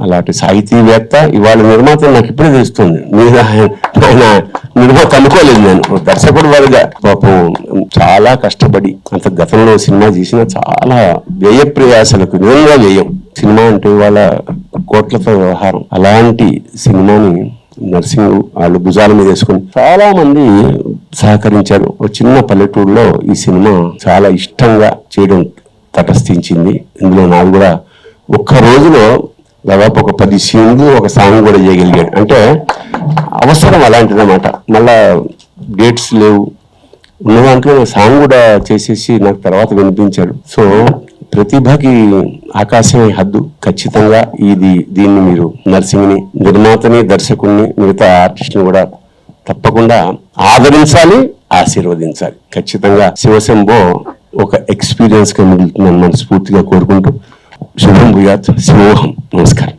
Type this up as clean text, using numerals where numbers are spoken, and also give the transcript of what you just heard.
అలాంటి సాహితీవేత్త ఇవాళ నిర్మాత నాకు ఇప్పుడే తెలుస్తుంది. ఆయన నిర్మాత అనుకోలేదు నేను. దర్శకుడు వారిగా పాపం చాలా కష్టపడి అంత గతంలో సినిమా చేసిన చాలా వ్యయ ప్రయాసలకు నిజంగా వ్యయం. సినిమా అంటే ఇవాళ కోట్లతో వ్యవహారం. అలాంటి సినిమాని నర్సింగ్ వాళ్ళు భుజాల మీద వేసుకుని చాలా మంది సహకరించారు. ఒక చిన్న పల్లెటూరులో ఈ సినిమా చాలా ఇష్టంగా చేయడం తటస్థించింది. ఇందులో నాకు కూడా ఒక్క రోజులో దాదాపు ఒక 10 సీన్లు ఒక సాంగ్ కూడా చేయగలిగాడు. అంటే అవసరం అలాంటిదన్నమాట. మళ్ళా డేట్స్ లేవు, ఉన్న దాంట్లో సాంగ్ కూడా చేసేసి నాకు తర్వాత వినిపించాడు. సో ప్రతిభకి ఆకాశమే హద్దు. ఖచ్చితంగా దీన్ని మీరు నర్సింగ్ని, నిర్మాతని, దర్శకుడిని, మిగతా ఆర్టిస్ట్ని కూడా తప్పకుండా ఆదరించాలి, ఆశీర్వదించాలి. ఖచ్చితంగా శివశంభో ఒక ఎక్స్పీరియన్స్ గా మిగులుతుందని మనస్ఫూర్తిగా కోరుకుంటూ శుభం భూయాత్. శివోహం. నమస్కారం.